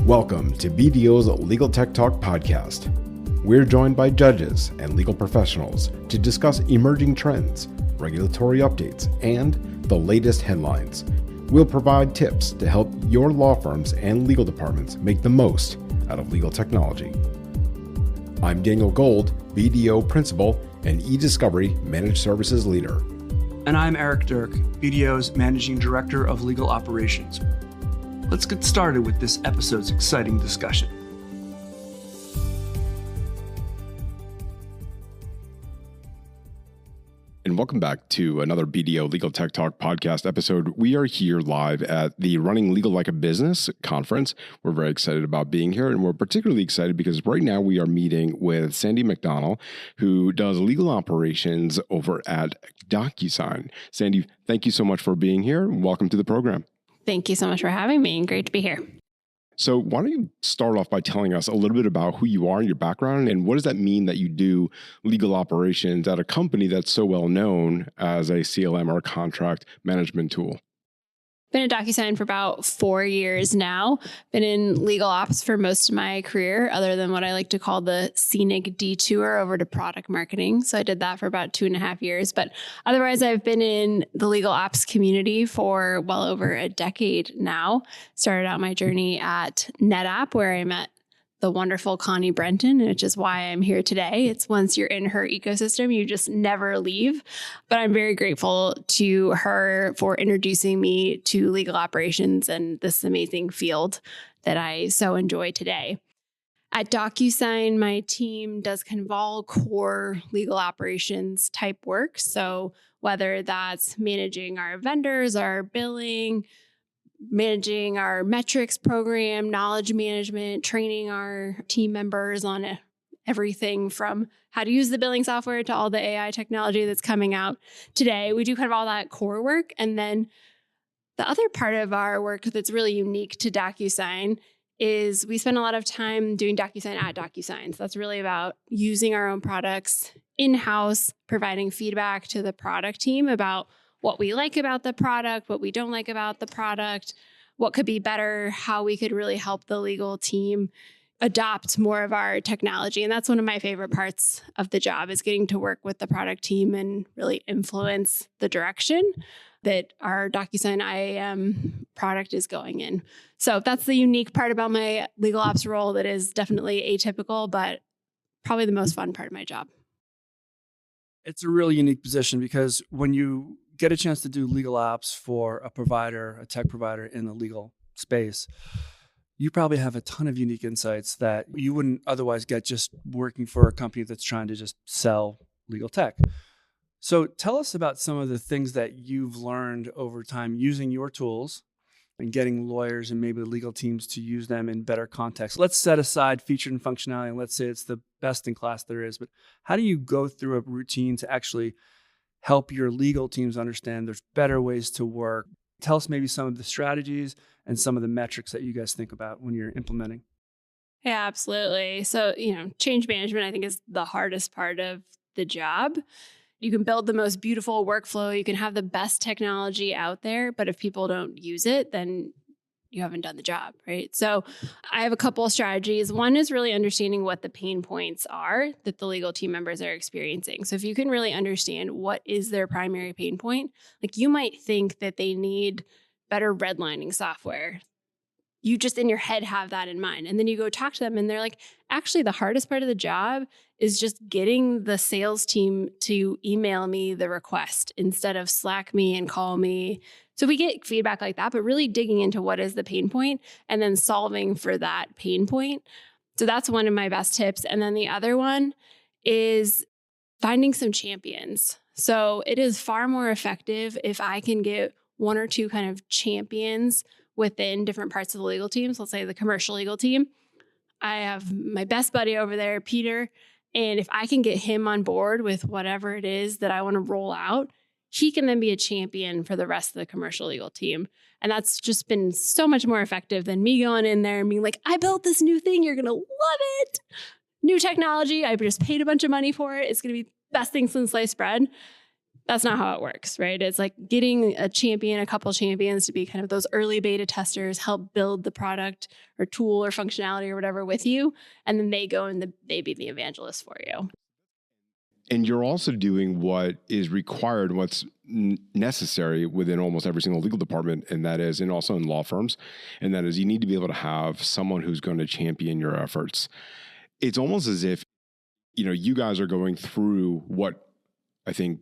Welcome to BDO's Legal Tech Talk podcast. We're joined by judges and legal professionals to discuss emerging trends, regulatory updates, and the latest headlines. We'll provide tips to help your law firms and legal departments make the most out of legal technology. I'm Daniel Gold, BDO Principal and eDiscovery Managed Services Leader. And I'm Eric Dirk, BDO's Managing Director of Legal Operations. Let's get started with this episode's exciting discussion. And welcome back to another BDO Legal Tech Talk podcast episode. We are here live at the Running Legal Like a Business conference. We're very excited about being here, and we're particularly excited because right now we are meeting with Sandy McDonnell, who does legal operations over at DocuSign. Sandy, thank you so much for being here. Welcome to the program. Thank you so much for having me. Great to be here. So why don't you start off by telling us a little bit about who you are and your background, and what does that mean that you do legal operations at a company that's so well known as a CLM or a contract management tool? Been at DocuSign for about 4 years now. Been in legal ops for most of my career, other than what I like to call the scenic detour over to product marketing. So I did that for about 2.5 years. But otherwise, I've been in the legal ops community for well over a decade now. Started out my journey at NetApp, where I met the wonderful Connie Brenton, which is why I'm here today. It's once you're in her ecosystem, you just never leave. But I'm very grateful to her for introducing me to legal operations and this amazing field that I so enjoy today. At DocuSign, my team does kind of all core legal operations type work. So whether that's managing our vendors, our billing, managing our metrics program, knowledge management, training our team members on everything from how to use the billing software to all the AI technology that's coming out today. We do kind of all that core work. And then the other part of our work that's really unique to DocuSign is we spend a lot of time doing DocuSign at DocuSign. So that's really about using our own products in-house, providing feedback to the product team about what we like about the product, what we don't like about the product, what could be better, how we could really help the legal team adopt more of our technology. And that's one of my favorite parts of the job, is getting to work with the product team and really influence the direction that our DocuSign IAM product is going in. So that's the unique part about my legal ops role that is definitely atypical, but probably the most fun part of my job. It's a really unique position because when you get a chance to do legal ops for a provider, a tech provider in the legal space, you probably have a ton of unique insights that you wouldn't otherwise get just working for a company that's trying to just sell legal tech. So tell us about some of the things that you've learned over time using your tools and getting lawyers and maybe legal teams to use them in better context. Let's set aside feature and functionality, and let's say it's the best in class there is, but how do you go through a routine to actually help your legal teams understand there's better ways to work? Tell us maybe some of the strategies and some of the metrics that you guys think about when you're implementing. Yeah, absolutely. So, change management, I think, is the hardest part of the job. You can build the most beautiful workflow, you can have the best technology out there, but if people don't use it, then you haven't done the job, right? So I have a couple of strategies. One is really understanding what the pain points are that the legal team members are experiencing. So if you can really understand what is their primary pain point, like you might think that they need better redlining software. You just in your head have that in mind. And then you go talk to them and they're like, actually, the hardest part of the job is just getting the sales team to email me the request instead of Slack me and call me. So we get feedback like that, but really digging into what is the pain point and then solving for that pain point. So that's one of my best tips. And then the other one is finding some champions. So it is far more effective if I can get one or two kind of champions within different parts of the legal teams. Let's say the commercial legal team. I have my best buddy over there, Peter. And if I can get him on board with whatever it is that I want to roll out, he can then be a champion for the rest of the commercial legal team. And that's just been so much more effective than me going in there and being like, I built this new thing. You're going to love it. New technology. I just paid a bunch of money for it. It's going to be the best thing since sliced bread. That's not how it works, right? It's like getting a couple champions to be kind of those early beta testers, help build the product or tool or functionality or whatever with you. And then they go and they be the evangelist for you. And you're also doing what is required, what's necessary within almost every single legal department, and that is, and also in law firms, and that is you need to be able to have someone who's going to champion your efforts. It's almost as if, you guys are going through what I think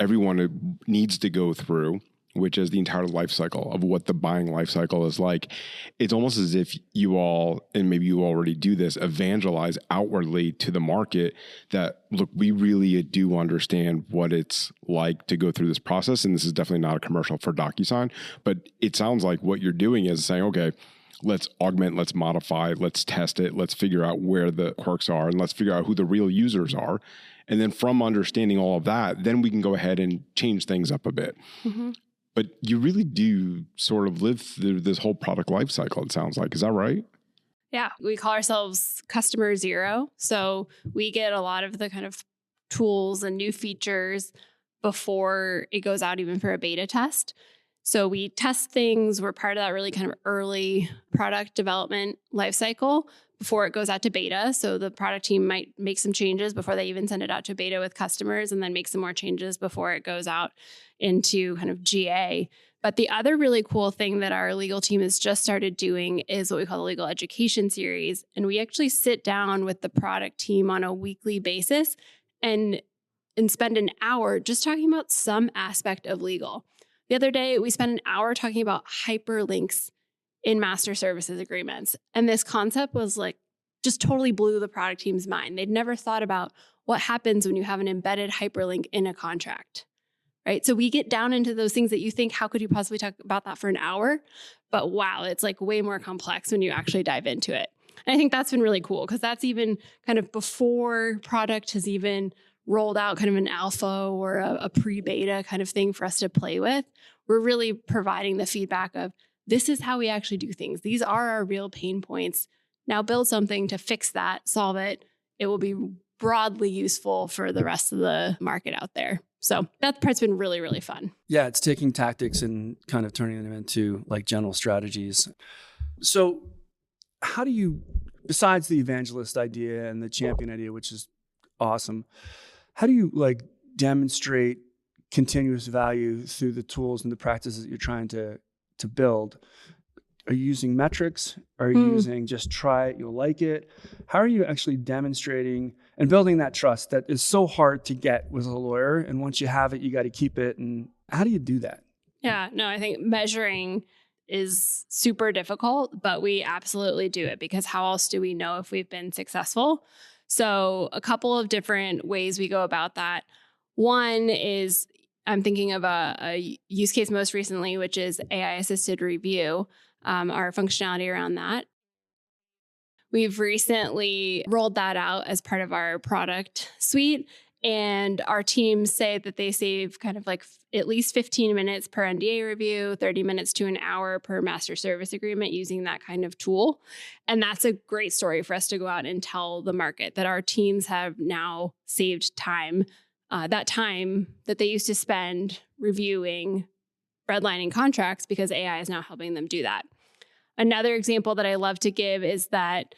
everyone needs to go through, which is the entire life cycle of what the buying life cycle is like. It's almost as if you all, and maybe you already do this, evangelize outwardly to the market that, look, we really do understand what it's like to go through this process. And this is definitely not a commercial for DocuSign, but it sounds like what you're doing is saying, okay, let's augment, let's modify, let's test it, let's figure out where the quirks are, and let's figure out who the real users are. And then from understanding all of that, then we can go ahead and change things up a bit. Mm-hmm. But you really do sort of live through this whole product life cycle, it sounds like. Is that right? Yeah. We call ourselves customer zero. So we get a lot of the kind of tools and new features before it goes out even for a beta test. So we test things. We're part of that really kind of early product development life cycle before it goes out to beta. So the product team might make some changes before they even send it out to beta with customers, and then make some more changes before it goes out into kind of GA. But the other really cool thing that our legal team has just started doing is what we call the legal education series. And we actually sit down with the product team on a weekly basis and spend an hour just talking about some aspect of legal. The other day, we spent an hour talking about hyperlinks in master services agreements. And this concept was like, just totally blew the product team's mind. They'd never thought about what happens when you have an embedded hyperlink in a contract, right? So we get down into those things that you think, how could you possibly talk about that for an hour? But wow, it's like way more complex when you actually dive into it. And I think that's been really cool because that's even kind of before product has even rolled out kind of an alpha or a pre-beta kind of thing for us to play with. We're really providing the feedback of, this is how we actually do things. These are our real pain points. Now build something to fix that, solve it. It will be broadly useful for the rest of the market out there. So that part's been really, really fun. Yeah, it's taking tactics and kind of turning them into like general strategies. So how do you, besides the evangelist idea and the champion idea, which is awesome, how do you like demonstrate continuous value through the tools and the practices that you're trying to build? Are you using metrics? Are you using just try it, you'll like it? How are you actually demonstrating and building that trust that is so hard to get with a lawyer? And once you have it, you got to keep it. And how do you do that? Yeah, no, I think measuring is super difficult, but we absolutely do it because how else do we know if we've been successful? So a couple of different ways we go about that. One is, I'm thinking of a use case most recently, which is AI-assisted review, our functionality around that. We've recently rolled that out as part of our product suite, and our teams say that they save kind of like at least 15 minutes per NDA review, 30 minutes to an hour per master service agreement using that kind of tool. And that's a great story for us to go out and tell the market that our teams have now saved time. That time that they used to spend reviewing, redlining contracts, because AI is now helping them do that. Another example that I love to give is that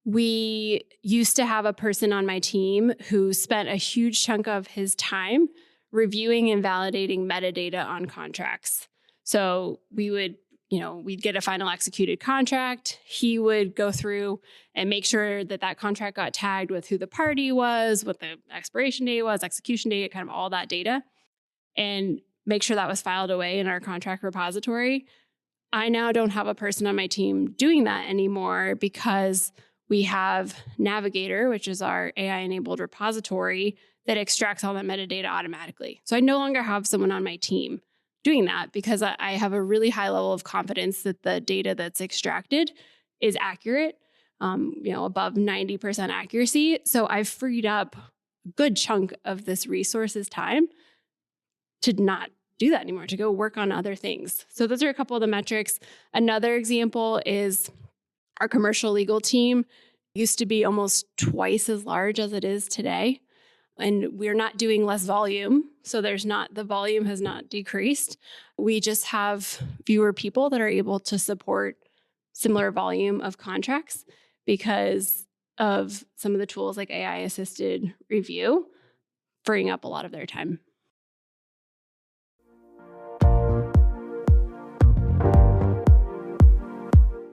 we used to have a person on my team who spent a huge chunk of his time reviewing and validating metadata on contracts. So we'd get a final executed contract. He would go through and make sure that that contract got tagged with who the party was, what the expiration date was, execution date, kind of all that data, and make sure that was filed away in our contract repository. I now don't have a person on my team doing that anymore because we have Navigator, which is our AI-enabled repository that extracts all that metadata automatically. So I no longer have someone on my team doing that because I have a really high level of confidence that the data that's extracted is accurate, above 90% accuracy. So I've freed up a good chunk of this resource's time to not do that anymore, to go work on other things. So those are a couple of the metrics. Another example is our commercial legal team used to be almost twice as large as it is today. And we're not doing less volume. So the volume has not decreased. We just have fewer people that are able to support similar volume of contracts because of some of the tools like AI assisted review, freeing up a lot of their time.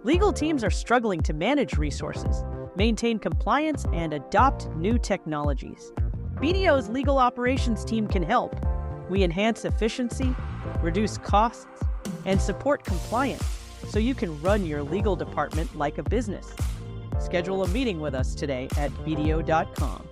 Legal teams are struggling to manage resources, maintain compliance, and adopt new technologies. BDO's legal operations team can help. We enhance efficiency, reduce costs, and support compliance so you can run your legal department like a business. Schedule a meeting with us today at bdo.com.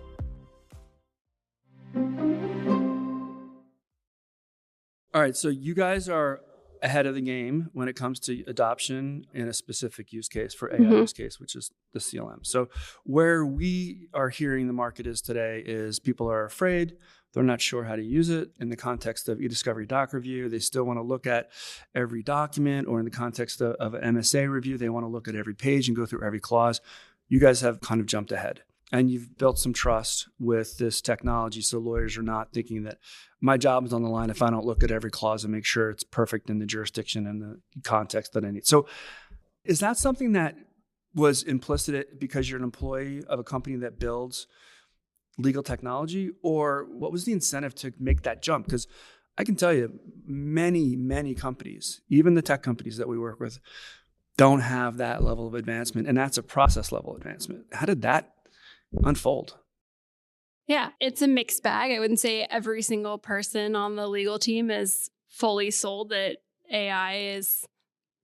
All right, so you guys are ahead of the game when it comes to adoption in a specific use case for AI use case, which is the CLM. So where we are hearing the market is today is people are afraid. They're not sure how to use it in the context of eDiscovery doc review. They still want to look at every document, or in the context of an MSA review, they want to look at every page and go through every clause. You guys have kind of jumped ahead. And you've built some trust with this technology, so lawyers are not thinking that my job is on the line if I don't look at every clause and make sure it's perfect in the jurisdiction and the context that I need. So is that something that was implicit because you're an employee of a company that builds legal technology, or what was the incentive to make that jump? Because I can tell you many companies, even the tech companies that we work with, don't have that level of advancement, and that's a process level advancement. How did that unfold? Yeah, it's a mixed bag. I wouldn't say every single person on the legal team is fully sold that AI is,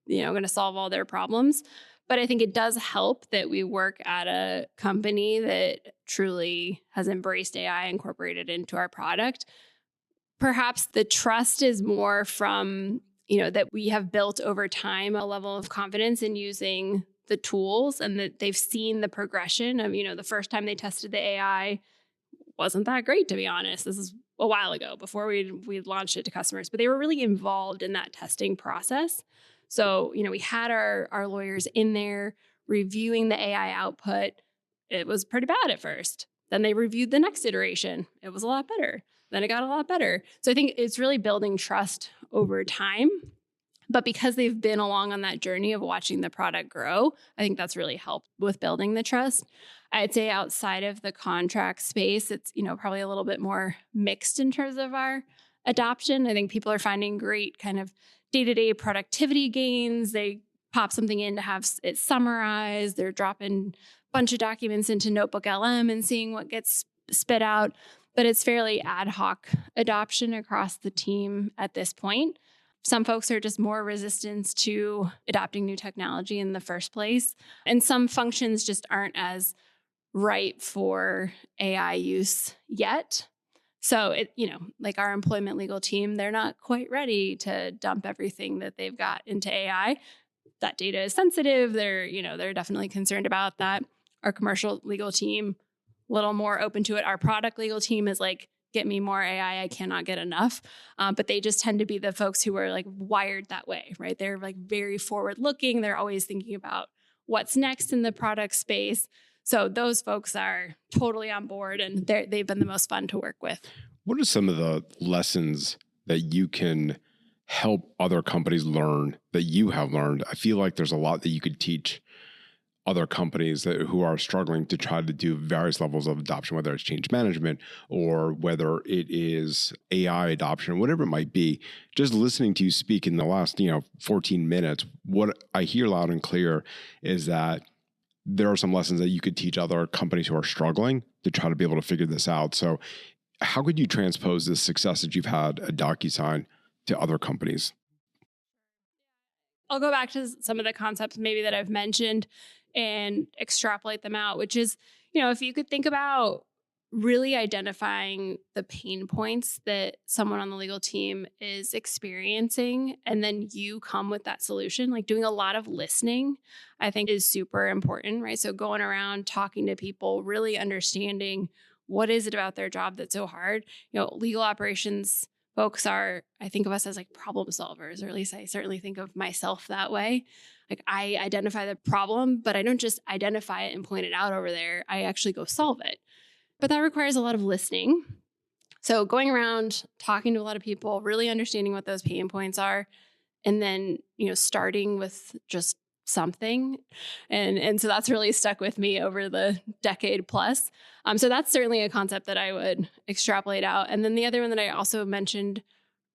going to solve all their problems. But I think it does help that we work at a company that truly has embraced AI, incorporated into our product. Perhaps the trust is more from, that we have built over time a level of confidence in using the tools, and that they've seen the progression of, the first time they tested the AI wasn't that great, to be honest. This is a while ago before we launched it to customers, but they were really involved in that testing process. So, we had our lawyers in there reviewing the AI output. It was pretty bad at first. Then they reviewed the next iteration. It was a lot better. Then it got a lot better. So I think it's really building trust over time. But because they've been along on that journey of watching the product grow, I think that's really helped with building the trust. I'd say outside of the contract space, it's, probably a little bit more mixed in terms of our adoption. I think people are finding great kind of day-to-day productivity gains. They pop something in to have it summarized. They're dropping a bunch of documents into Notebook LM and seeing what gets spit out. But it's fairly ad hoc adoption across the team at this point. Some folks are just more resistant to adopting new technology in the first place. And some functions just aren't as ripe for AI use yet. So like our employment legal team, they're not quite ready to dump everything that they've got into AI. That data is sensitive. They're definitely concerned about that. Our commercial legal team, a little more open to it. Our product legal team is like, get me more AI. I cannot get enough. But they just tend to be the folks who are like wired that way, right? They're like very forward looking. They're always thinking about what's next in the product space. So those folks are totally on board, and they've been the most fun to work with. What are some of the lessons that you can help other companies learn that you have learned? I feel like there's a lot that you could teach other companies who are struggling to try to do various levels of adoption, whether it's change management or whether it is AI adoption, whatever it might be. Just listening to you speak in the last 14 minutes, what I hear loud and clear is that there are some lessons that you could teach other companies who are struggling to try to be able to figure this out. So how could you transpose this success that you've had at DocuSign to other companies? I'll go back to some of the concepts maybe that I've mentioned and extrapolate them out, which is, if you could think about really identifying the pain points that someone on the legal team is experiencing, and then you come with that solution, like doing a lot of listening, I think is super important, right? So going around talking to people, really understanding what is it about their job that's so hard. Legal operations folks I think of us as like problem solvers, or at least I certainly think of myself that way. Like I identify the problem, but I don't just identify it and point it out over there. I actually go solve it. But that requires a lot of listening. So going around, talking to a lot of people, really understanding what those pain points are, and then, starting with just something. And so that's really stuck with me over the decade plus. So that's certainly a concept that I would extrapolate out. And then the other one that I also mentioned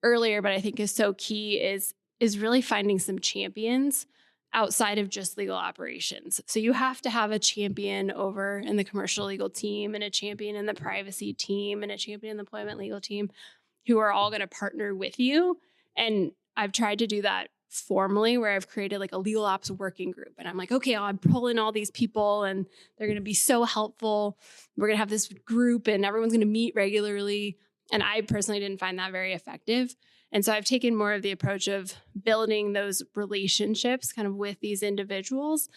earlier, but I think is so key is really finding some champions outside of just legal operations. So you have to have a champion over in the commercial legal team and a champion in the privacy team and a champion in the employment legal team who are all going to partner with you. And I've tried to do that formally where I've created like a legal ops working group. And I'm like, okay, I'll pull in all these people and they're going to be so helpful. We're going to have this group and everyone's going to meet regularly. And I personally didn't find that very effective. And so I've taken more of the approach of building those relationships kind of with these individuals,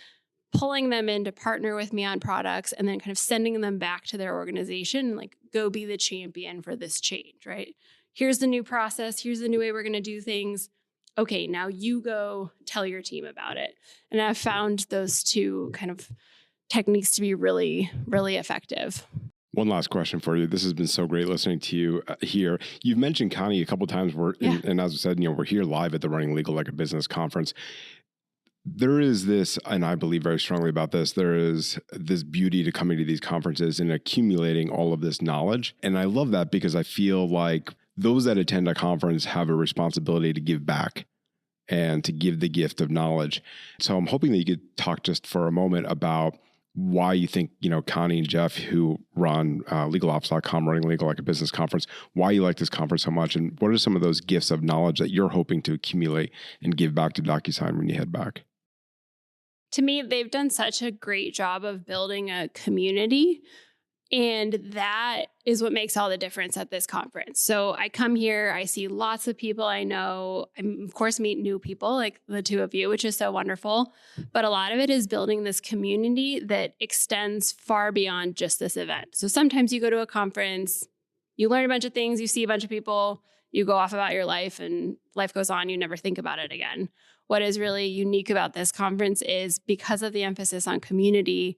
pulling them in to partner with me on products, and then kind of sending them back to their organization, like, go be the champion for this change, right? Here's the new process. Here's the new way we're going to do things. Okay, now you go tell your team about it. And I've found those two kind of techniques to be really, really effective. One last question for you. This has been so great listening to you here. You've mentioned Connie a couple of times. And as I said, we're here live at the Running Legal Like a Business conference. There is this, and I believe very strongly about this, there is this beauty to coming to these conferences and accumulating all of this knowledge. And I love that because I feel like those that attend a conference have a responsibility to give back and to give the gift of knowledge. So I'm hoping that you could talk just for a moment about why you think, Connie and Jeff, who run legalops.com, Running Legal Like a Business conference, why you like this conference so much, and what are some of those gifts of knowledge that you're hoping to accumulate and give back to DocuSign when you head back? To me, they've done such a great job of building a community. And that is what makes all the difference at this conference. So I come here, I see lots of people I know. I, of course, meet new people like the two of you, which is so wonderful. But a lot of it is building this community that extends far beyond just this event. So sometimes you go to a conference, you learn a bunch of things, you see a bunch of people, you go off about your life and life goes on, you never think about it again. What is really unique about this conference is because of the emphasis on community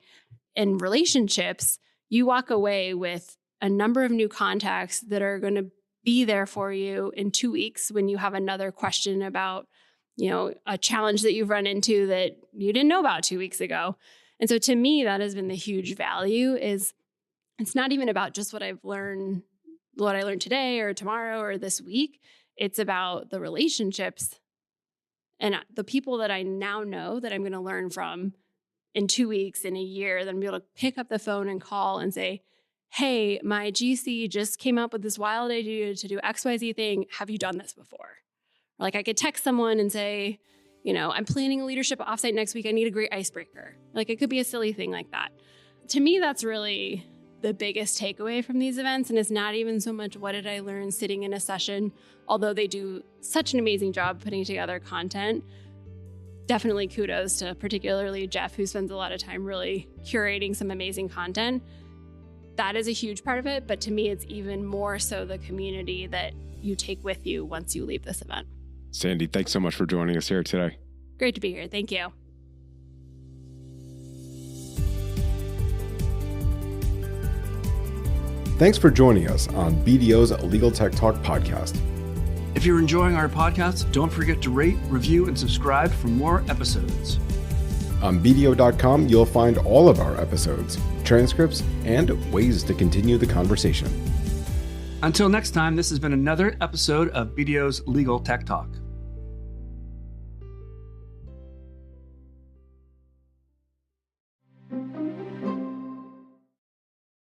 and relationships, you walk away with a number of new contacts that are going to be there for you in 2 weeks when you have another question about, a challenge that you've run into that you didn't know about 2 weeks ago. And so to me, that has been the huge value is it's not even about just what I learned today or tomorrow or this week. It's about the relationships and the people that I now know that I'm going to learn from in 2 weeks, in a year, then be able to pick up the phone and call and say, hey, my GC just came up with this wild idea to do XYZ thing. Have you done this before? Or like I could text someone and say, I'm planning a leadership offsite next week. I need a great icebreaker. Like it could be a silly thing like that. To me, that's really the biggest takeaway from these events. And it's not even so much what did I learn sitting in a session, although they do such an amazing job putting together content. Definitely kudos to particularly Jeff, who spends a lot of time really curating some amazing content. That is a huge part of it. But to me, it's even more so the community that you take with you once you leave this event. Sandy, thanks so much for joining us here today. Great to be here. Thank you. Thanks for joining us on BDO's Legal Tech Talk podcast. If you're enjoying our podcast, don't forget to rate, review, and subscribe for more episodes. On BDO.com, you'll find all of our episodes, transcripts, and ways to continue the conversation. Until next time, this has been another episode of BDO's Legal Tech Talk.